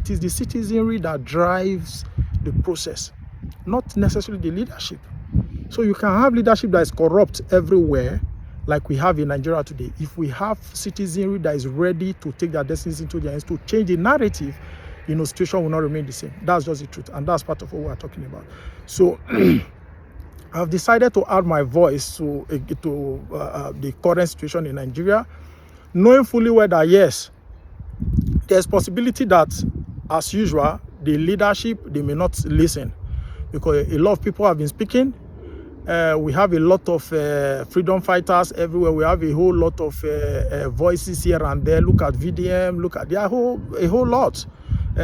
it is the citizenry that drives the process, not necessarily the leadership. So you can have leadership that is corrupt everywhere, like we have in Nigeria today. If we have citizenry that is ready to take their destinies into their hands, to change the narrative, situation will not remain the same. That's just the truth, and that's part of what we're talking about. So I've decided to add my voice to the current situation in Nigeria, knowing fully well that yes, there's possibility that, as usual, the leadership, they may not listen, because a lot of people have been speaking. We have a lot of freedom fighters everywhere. We have a whole lot of voices here and there. Look at VDM, look at a whole lot.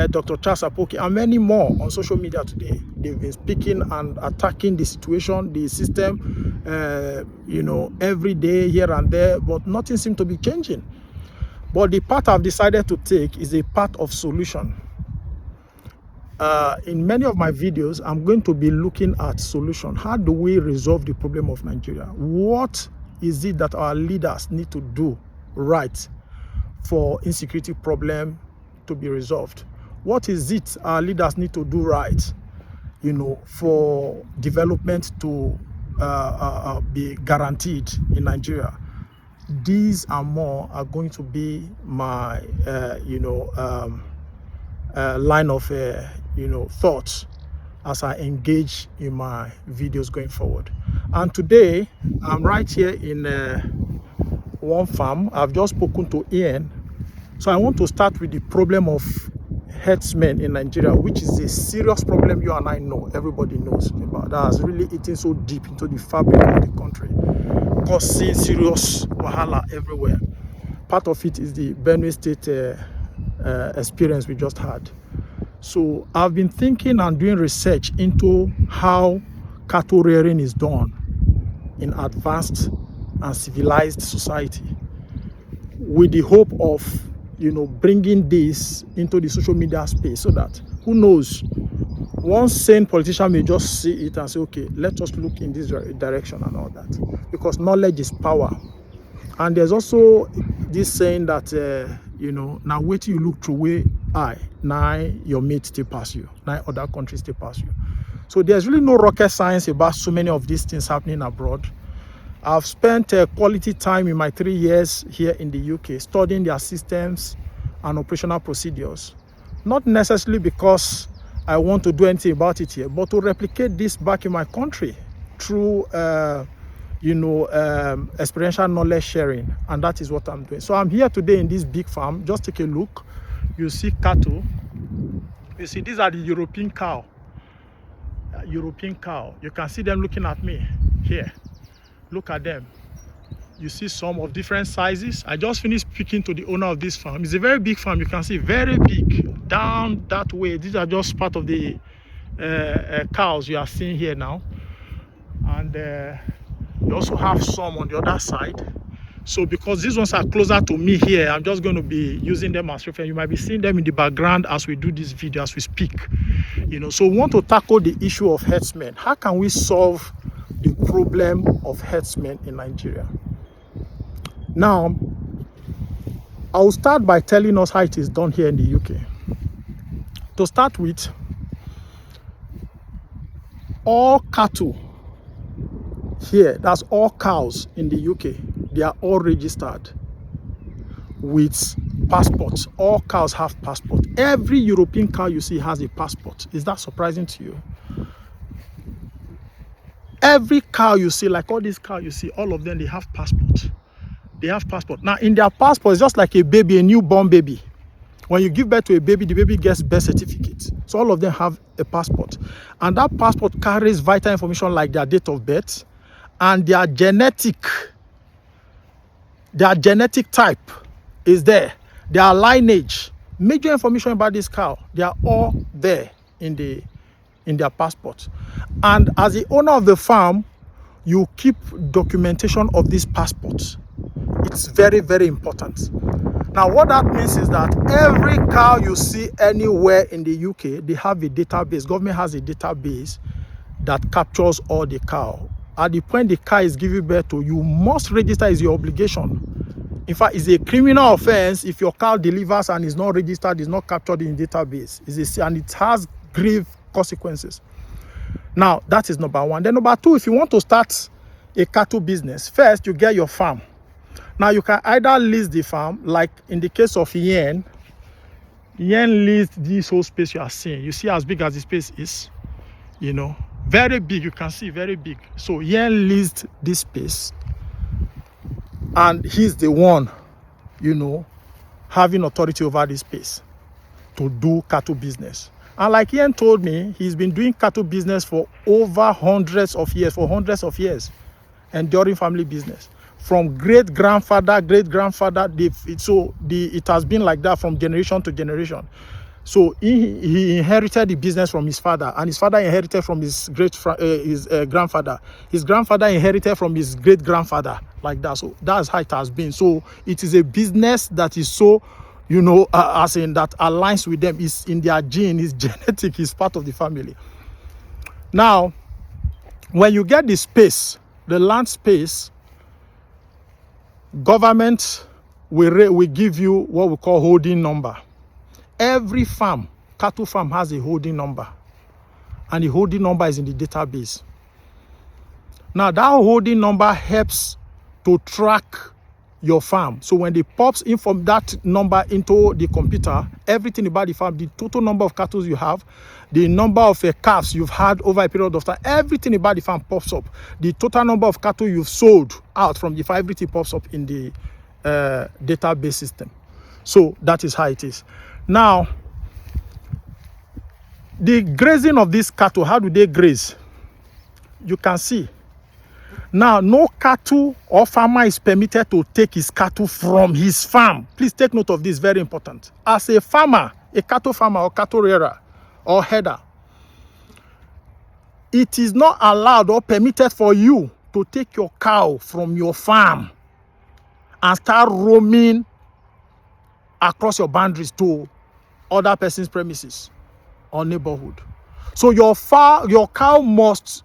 Dr. Charles Apoki and many more on social media today. They've been speaking and attacking the situation, the system, every day here and there, but nothing seems to be changing. But the path I've decided to take is a path of solution. In many of my videos, I'm going to be looking at solution. How do we resolve the problem of Nigeria? What is it that our leaders need to do right for insecurity problem to be resolved? What is it our leaders need to do right, for development to be guaranteed in Nigeria? These and more are going to be my, line of, thoughts as I engage in my videos going forward. And today, I'm right here in one farm. I've just spoken to Ian. So I want to start with the problem of herdsmen in Nigeria, which is a serious problem you and I know, everybody knows about. That has really eaten so deep into the fabric of the country, causing serious wahala everywhere. Part of it is the Benue State experience we just had. So I've been thinking and doing research into how cattle rearing is done in advanced and civilized society, with the hope of bringing this into the social media space, so that, who knows, one sane politician may just see it and say, okay, let us look in this direction and all that, because knowledge is power. And there's also this saying that now wait till you look through way eye, now your mate still pass you, now other countries still pass you. So there's really no rocket science about so many of these things happening abroad. I've spent quality time in my 3 years here in the UK studying their systems and operational procedures. Not necessarily because I want to do anything about it here, but to replicate this back in my country through, experiential knowledge sharing. And that is what I'm doing. So I'm here today in this big farm. Just take a look. You see cattle. You see, these are the European cow. European cow. You can see them looking at me here. Look at them. You see some of different sizes. I just finished speaking to the owner of this farm. It's a very big farm. You can see very big down that way. These are just part of the cows you are seeing here now. And you also have some on the other side. So because these ones are closer to me here, I'm just going to be using them as reference. You might be seeing them in the background as we do this video, as we speak. So we want to tackle the issue of herdsmen. How can we solve the problem of herdsmen in Nigeria? Now, I'll start by telling us how it is done here in the UK. To start with, all cattle here, that's all cows in the UK, they are all registered with passports. All cows have passports. Every European cow you see has a passport. Is that surprising to you? Every cow you see, like all these cows you see, all of them, they have passports. They have passport. Now, in their passport, it's just like a baby, a newborn baby. When you give birth to a baby, the baby gets birth certificate. So all of them have a passport. And that passport carries vital information like their date of birth and their genetic type is there. Their lineage, major information about this cow, they are all there in their passport. And as the owner of the farm, you keep documentation of these passports. It's very, very important. Now, what that means is that every cow you see anywhere in the UK, they have a database. Government has a database that captures all the cow. At the point the cow is giving birth to, you must register, is your obligation In fact, it's a criminal offense if your cow delivers and is not registered, is not captured in database. And it has grave consequences. Now, that is number one. Then number two, if you want to start a cattle business, first you get your farm. Now, you can either lease the farm, like in the case of Yen. Yen leased this whole space you are seeing. You see as big as the space is, you know, very big. You can see very big. So Yen leased this space, and he's the one, you know, having authority over this space to do cattle business. And like Yen told me, he's been doing cattle business for over hundreds of years, enduring family business. From great-grandfather, it has been like that from generation to generation. So he inherited the business from his father, and his father inherited from his grandfather. His grandfather inherited from his great-grandfather, like that. So that's how it has been. So it is a business that is so, you know, as in that aligns with them. It's in their gene, it's genetic, it's part of the family. Now, when you get the space, the land space, government will give you what we call holding number. Every farm, cattle farm, has a holding number, and the holding number is in the database. Now, that holding number helps to track your farm. So when they pops in from that number into the computer, everything about the farm, the total number of cattle you have, the number of calves you've had over a period of time, everything about the farm pops up. The total number of cattle you've sold out from the farm, everything pops up in the database system. So that is how it is. Now, the grazing of these cattle, how do they graze? You can see. Now, no cattle or farmer is permitted to take his cattle from his farm. Please take note of this, very important. As a farmer, a cattle farmer or cattle rearer or header, it is not allowed or permitted for you to take your cow from your farm and start roaming across your boundaries to other person's premises or neighborhood. So your cow must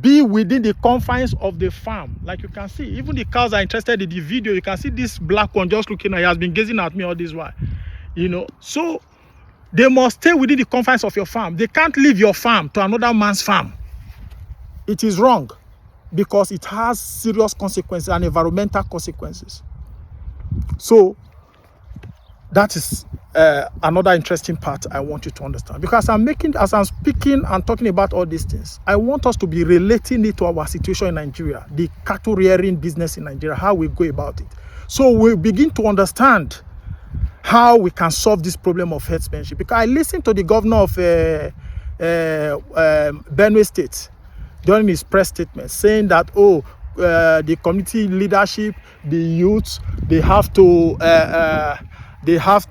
be within the confines of the farm. Like you can see, even the cows are interested in the video. You can see this black one just looking at, he has been gazing at me all this while, you know. So they must stay within the confines of your farm. They can't leave your farm to another man's farm. It is wrong, because it has serious consequences and environmental consequences. So that is another interesting part I want you to understand, because as I'm speaking and talking about all these things, I want us to be relating it to our situation in Nigeria, the cattle rearing business in Nigeria, how we go about it. So we begin to understand how we can solve this problem of herdsmanship. Because I listened to the governor of Benue State during his press statement saying that, the community leadership, the youth, they have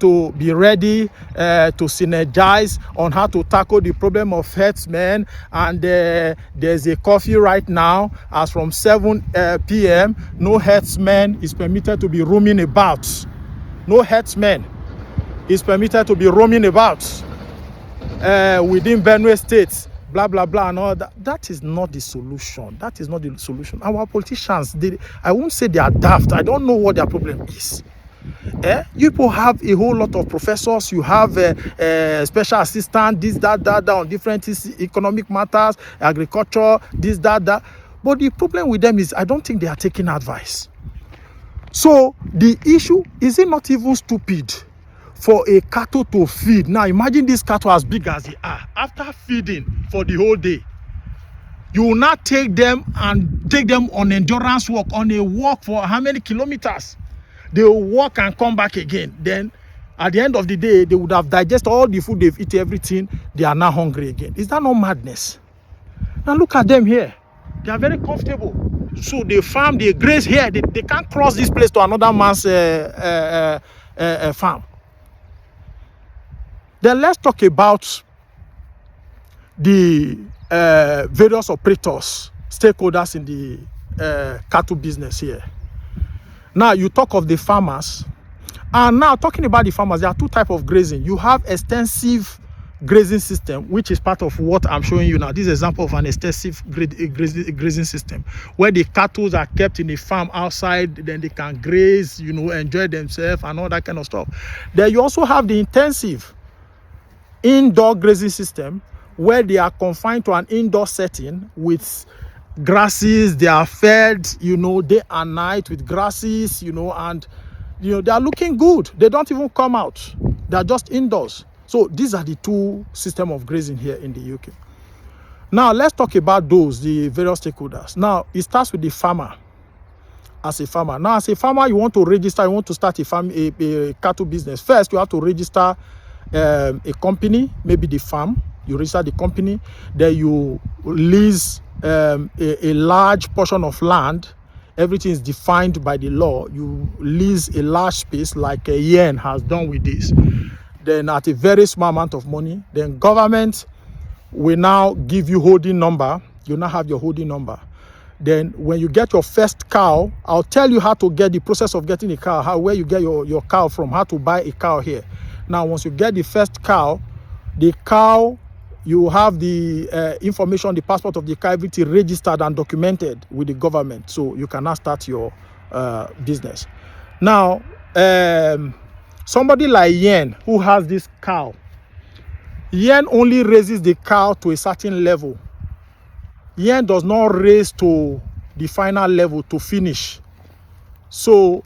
to be ready to synergize on how to tackle the problem of herdsmen. And there's a curfew right now, as from 7 p.m. no herdsman is permitted to be roaming about. No herdsman is permitted to be roaming about within Benue State. Blah, blah, blah, and all that. That is not the solution. That is not the solution. Our politicians, I won't say they are daft. I don't know what their problem is. You people have a whole lot of professors. You have special assistant, this, that, on different economic matters, agriculture, this, that. But the problem with them is I don't think they are taking advice. So the issue, is it not even stupid for a cattle to feed? Now imagine this cattle as big as they are. After feeding for the whole day, you will not take them on endurance walk, on a walk for how many kilometers? They will walk and come back again. Then at the end of the day, they would have digested all the food they've eaten, everything. They are now hungry again. Is that not madness? Now look at them here. They are very comfortable. So they farm, they graze here. They can't cross this place to another man's farm. Then let's talk about the various operators, stakeholders in the cattle business here. Now you talk of the farmers, and now talking about the farmers, there are two types of grazing. You have extensive grazing system, which is part of what I'm showing you now. This is an example of an extensive grazing system where the cattle are kept in a farm outside, then they can graze, you know, enjoy themselves and all that kind of stuff. Then you also have the intensive indoor grazing system where they are confined to an indoor setting with grasses. They are fed, you know, day and night with grasses, you know, and you know, they are looking good. They don't even come out. They are just indoors. So these are the two systems of grazing here in the UK. Now let's talk about those, the various stakeholders. Now it starts with the farmer. As a farmer, now as a farmer, you want to register, you want to start a cattle business. First, you have to register a company, maybe the farm. You register the company, then you lease a large portion of land. Everything is defined by the law. You lease a large space like a yen has done with this. Then at a very small amount of money, then government will now give you holding number. You now have your holding number. Then when you get your first cow, I'll tell you how to get the process of getting a cow, where you get your cow from, how to buy a cow here. Now, once you get the first cow, you have the information, the passport of the cow, everything registered and documented with the government. So you can now start your business. Now, somebody like Yen who has this cow, Yen only raises the cow to a certain level. Yen does not raise to the final level to finish. So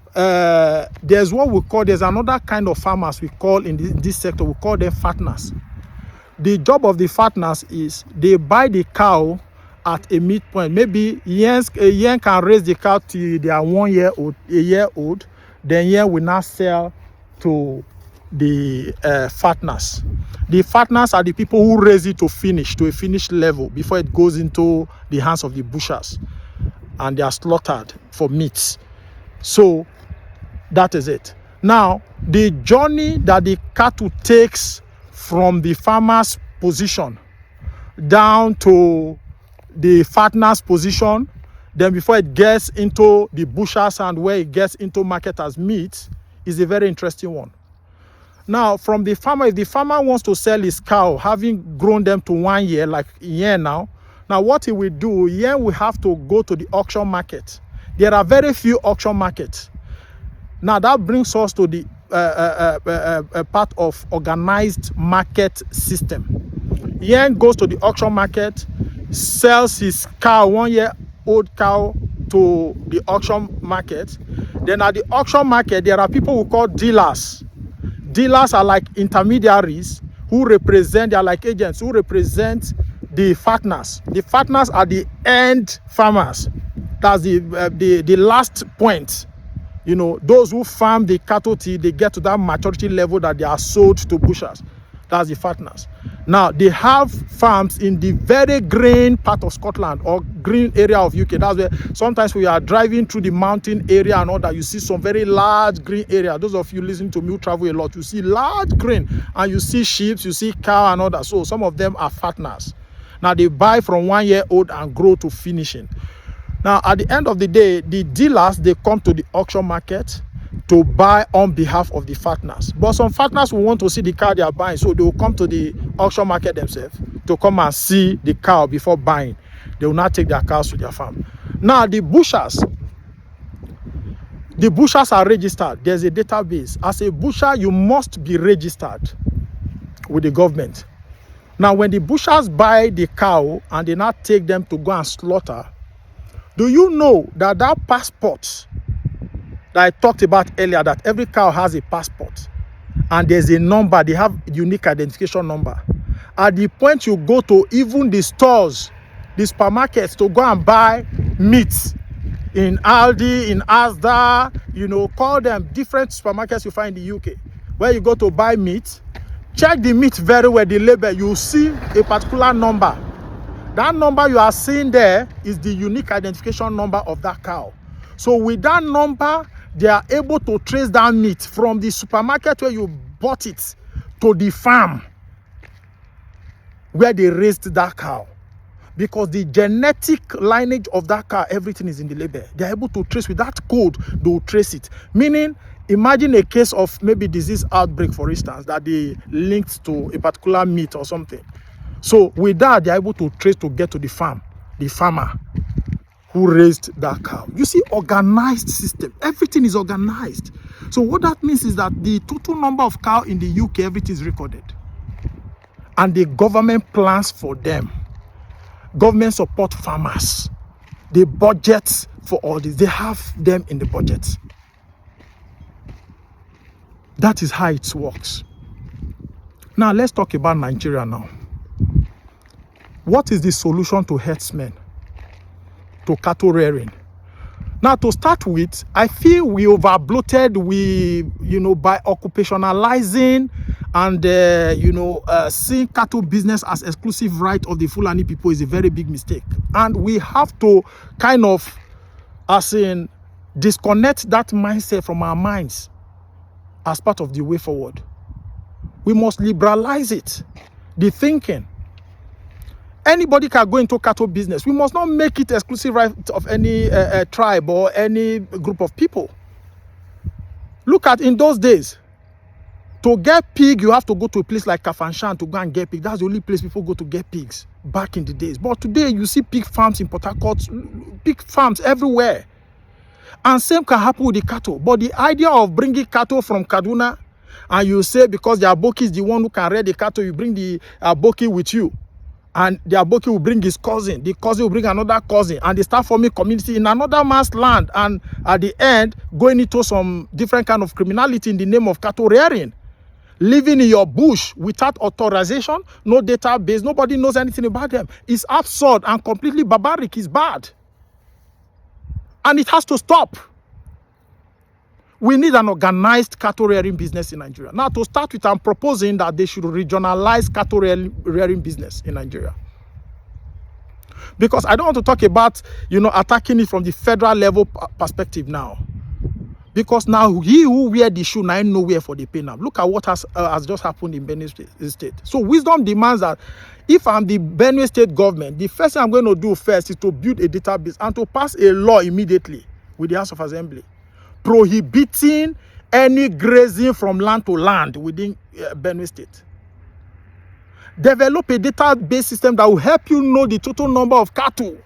there's another kind of farmers we call in this sector, we call them fatteners. The job of the fatteners is they buy the cow at a midpoint. Maybe Yen can raise the cow till they are 1 year old, a year old. Then Yen will now sell to the fatteners. The fatteners are the people who raise it to a finished level before it goes into the hands of the butchers and they are slaughtered for meat. So that is it. Now, the journey that the cattle takes from the farmer's position down to the fattener's position, then before it gets into the butcher's and where it gets into market as meat, is a very interesting one. Now, from the farmer, if the farmer wants to sell his cow, having grown them to 1 year, like Yen now what he will do, Yen will have to go to the auction market. There are very few auction markets. Now, that brings us to the part of organized market system. Yen goes to the auction market, sells his cow, 1 year old cow, to the auction market. Then at the auction market, there are people who call dealers. Dealers are like intermediaries who represent, they are like agents who represent the fatteners. The fatteners are the end farmers. That's the last point. You know, those who farm the cattle till they get to that maturity level that they are sold to butchers. That's the fatteners. Now, they have farms in the very green part of Scotland or green area of UK. That's where sometimes we are driving through the mountain area and all that, you see some very large green area. Those of you listening to me who travel a lot, you see large green and you see sheep, you see cow and all that. So some of them are fatteners. Now, they buy from 1 year old and grow to finishing. Now, at the end of the day, the dealers, they come to the auction market to buy on behalf of the fatteners. But some fatteners will want to see the cow they are buying, so they will come to the auction market themselves to come and see the cow before buying. They will not take their cows to their farm. Now, the butchers are registered. There's a database. As a butcher, you must be registered with the government. Now, when the butchers buy the cow and they not take them to go and slaughter, do you know that passport that I talked about earlier, that every cow has a passport and there's a number, they have unique identification number. At the point you go to even the stores, the supermarkets to go and buy meat in Aldi, in Asda, you know, call them different supermarkets you find in the UK, where you go to buy meat, check the meat very well, the label, you see a particular number. That number you are seeing there is the unique identification number of that cow. So with that number, they are able to trace that meat from the supermarket where you bought it to the farm where they raised that cow. Because the genetic lineage of that cow, everything is in the label. They are able to trace with that code, they will trace it. Meaning, Imagine a case of maybe disease outbreak, for instance, that they linked to a particular meat or something. So with that, they're able to trace to get to the farm, the farmer who raised that cow. You see, organized system. Everything is organized. So what that means is that the total number of cows in the UK, everything is recorded. And the government plans for them. Government support farmers. The budgets for all this, they have them in the budget. That is how it works. Now let's talk about Nigeria now. What is the solution to herdsmen, to cattle rearing? Now, to start with, I feel we over-bloated by occupationalizing and, seeing cattle business as exclusive right of the Fulani people is a very big mistake. And we have to kind of, disconnect that mindset from our minds as part of the way forward. We must liberalize it, the thinking. Anybody can go into cattle business. We must not make it exclusive right of any tribe or any group of people. Look at in those days, to get pig, you have to go to a place like Kafanshan to go and get pig. That's the only place people go to get pigs back in the days. But today, you see pig farms in Port Harcourt, pig farms everywhere. And same can happen with the cattle. But the idea of bringing cattle from Kaduna, and you say because the Aboki is the one who can rear the cattle, you bring the Aboki with you. And the Aboki will bring his cousin. The cousin will bring another cousin. And they start forming community in another man's land. And at the end, going into some different kind of criminality in the name of cattle rearing. Living in your bush without authorization, no database, nobody knows anything about them. It's absurd and completely barbaric. It's bad. And it has to stop. We need an organized cattle rearing business in Nigeria. Now, to start with, I'm proposing that they should regionalize cattle rearing business in Nigeria. Because I don't want to talk about, attacking it from the federal level perspective now. Because now, he who wear the shoe, now nowhere for the pay now. Look at what has just happened in Benue State. So wisdom demands that if I'm the Benue State government, the first thing I'm going to do first is to build a database and to pass a law immediately with the House of Assembly, prohibiting any grazing from land to land within Benue State. Develop a database system that will help you know the total number of cattle.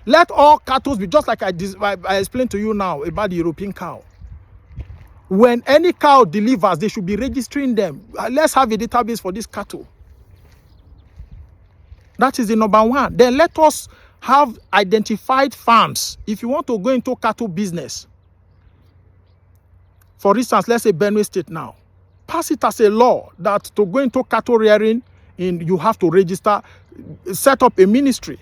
Let all cattle be just like I explained to you now about the European cow. When any cow delivers, they should be registering them. Let's have a database for this cattle. That is the number one. Then let us have identified farms. If you want to go into cattle business, for instance, let's say Benue State now, pass it as a law that to go into cattle rearing, you have to register, set up a ministry.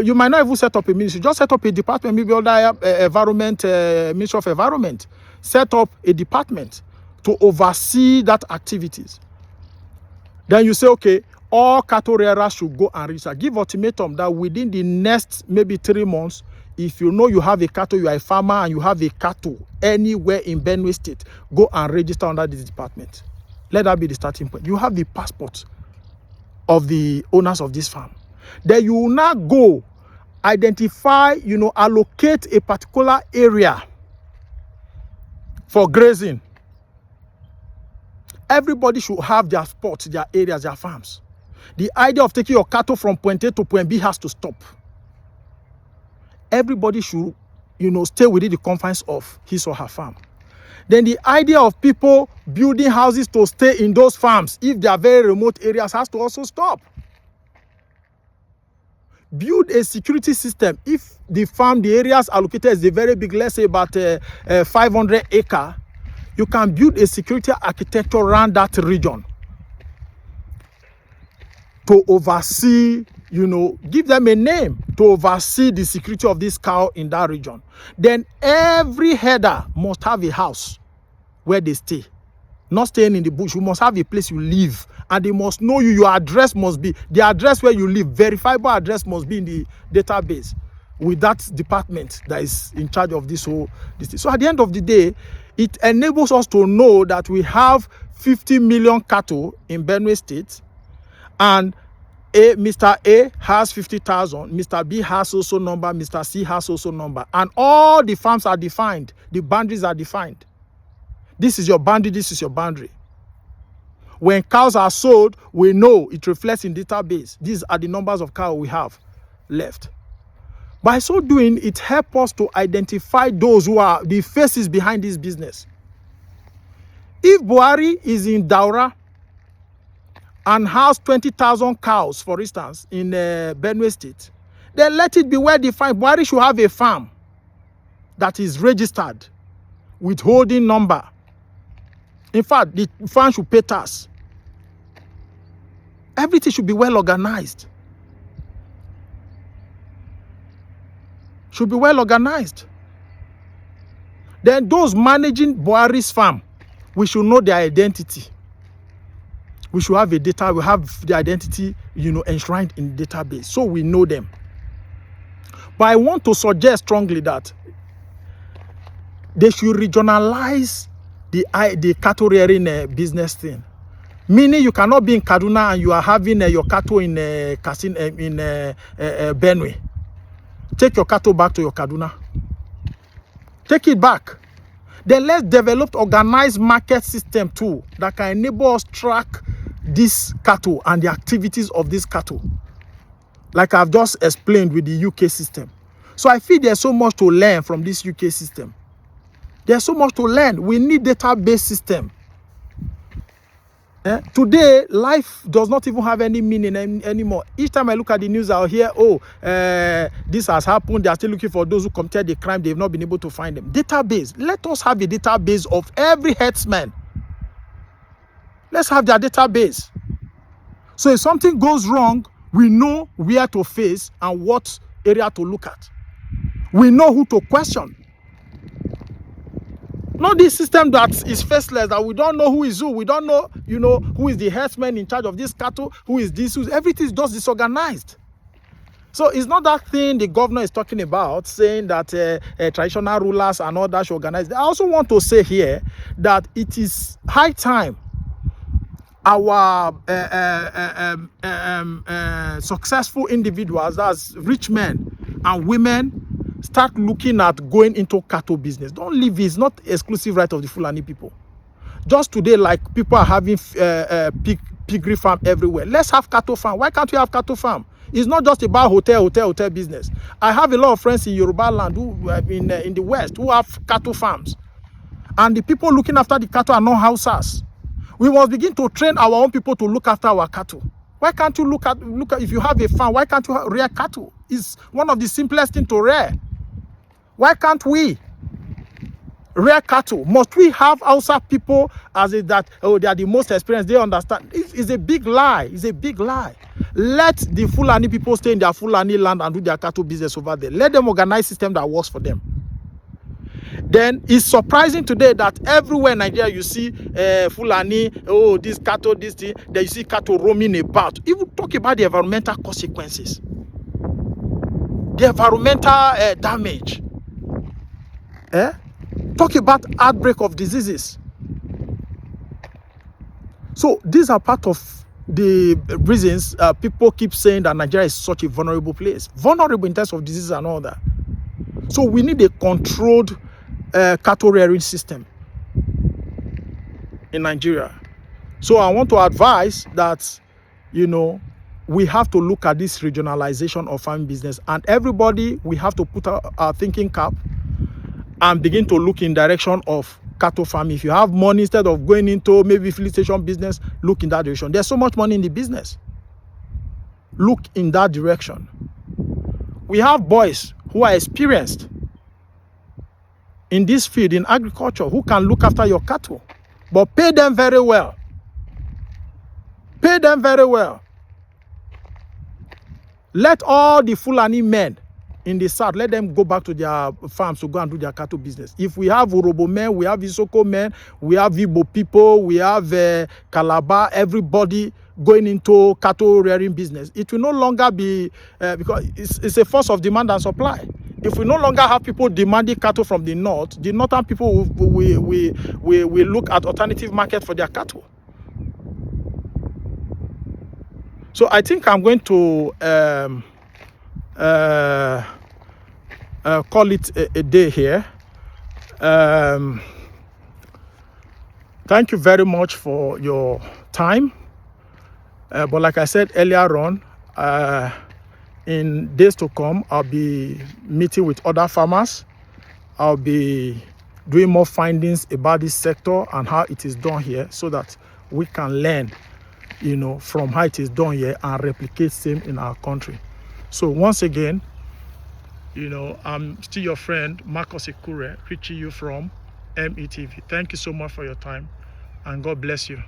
You might not even set up a ministry, just set up a department, maybe under environment, Ministry of Environment. Set up a department to oversee that activities. Then you say, okay, all cattle rearers should go and register. Give ultimatum that within the next maybe 3 months, if you know you have a cattle, you are a farmer and you have a cattle anywhere in Benue State, go and register under this department. Let that be the starting point. You have the passport of the owners of this farm. Then you will now go identify, allocate a particular area for grazing. Everybody should have their spots, their areas, their farms. The idea of taking your cattle from point A to point B has to stop. Everybody should, stay within the confines of his or her farm. Then the idea of people building houses to stay in those farms, if they are very remote areas, has to also stop. Build a security system. If the farm, the areas allocated is a very big, let's say about 500 acre, you can build a security architecture around that region to oversee, give them a name to oversee the security of this cow in that region. Then every header must have a house where they stay. Not staying in the bush. You must have a place you live. And they must know you. Your address must be, the address where you live, verifiable address must be in the database with that department that is in charge of this whole thing. So at the end of the day, it enables us to know that we have 50 million cattle in Benue State, and Mr. A has 50,000, Mr. B has also number, Mr. C has also number, and all the farms are defined, the boundaries are defined. This is your boundary, this is your boundary. When cows are sold, we know it reflects in database. These are the numbers of cows we have left. By so doing, it helps us to identify those who are the faces behind this business. If Buhari is in Daura and has 20,000 cows, for instance, in Benue State, then let it be well defined. Buhari should have a farm that is registered with holding number. In fact, the farm should pay tax. Everything should be well organized. Should be well organized. Then those managing Buhari's farm, we should know their identity. We should have a data, we have the identity, enshrined in the database, so we know them. But I want to suggest strongly that they should regionalize the cattle rearing business thing. Meaning you cannot be in Kaduna and you are having your cattle in Benue. Take your cattle back to your Kaduna. Take it back. Then let's develop organized market system too that can enable us track this cattle and the activities of this cattle. Like I've just explained with the UK system. So I feel there's so much to learn from this UK system. There's so much to learn. We need database system. Today, life does not even have any meaning anymore. Each time I look at the news, I'll hear, this has happened. They are still looking for those who committed the crime. They've not been able to find them. Database. Let us have a database of every herdsman. Let's have their database. So if something goes wrong, we know where to face and what area to look at. We know who to question. Not this system that is faceless, that we don't know who is who. We don't know, who is the herdsman in charge of this cattle, who is this, everything is just disorganized. So it's not that thing the governor is talking about, saying that traditional rulers and all that should organize. I also want to say here that it is high time our successful individuals, that's rich men and women, start looking at going into cattle business. Don't leave it. It's not exclusive right of the Fulani people. Just today, like people are having piggery farm everywhere. Let's have cattle farm. Why can't we have cattle farm? It's not just about hotel business. I have a lot of friends in Yoruba land who in the West who have cattle farms. And the people looking after the cattle are not Hausas. We must begin to train our own people to look after our cattle. Why can't you look at if you have a farm, why can't you rear cattle? It's one of the simplest things to rear. Why can't we rear cattle? Must we have Hausa people as if that, they are the most experienced, they understand? It's a big lie. It's a big lie. Let the Fulani people stay in their Fulani land and do their cattle business over there. Let them organize a system that works for them. Then it's surprising today that everywhere in Nigeria you see Fulani, this cattle, this thing, then you see cattle roaming about. Even talk about the environmental consequences. The environmental damage. Talk about outbreak of diseases. So these are part of the reasons people keep saying that Nigeria is such a vulnerable place. Vulnerable in terms of diseases and all that. So we need a controlled cattle rearing system in Nigeria. So I want to advise that, we have to look at this regionalization of farming business, and everybody, we have to put our thinking cap and begin to look in direction of cattle farming. If you have money, instead of going into maybe filling station business, look in that direction. There's so much money in the business. Look in that direction. We have boys who are experienced in this field, in agriculture, who can look after your cattle, but pay them very well. Pay them very well. Let all the Fulani men in the south, let them go back to their farms to go and do their cattle business. If we have Urobo men, we have Isoko men, we have Igbo people, we have Calabar, everybody going into cattle rearing business, it will no longer be, because it's a force of demand and supply. If we no longer have people demanding cattle from the north, the northern people will look at alternative market for their cattle. So I think I'm going to call it a day here. Thank you very much for your time. But like I said earlier on, in days to come, I'll be meeting with other farmers. I'll be doing more findings about this sector and how it is done here, so that we can learn, from how it is done here and replicate same in our country. So once again, I'm still your friend, Marcus Ekure, reaching you from METV. Thank you so much for your time, and God bless you.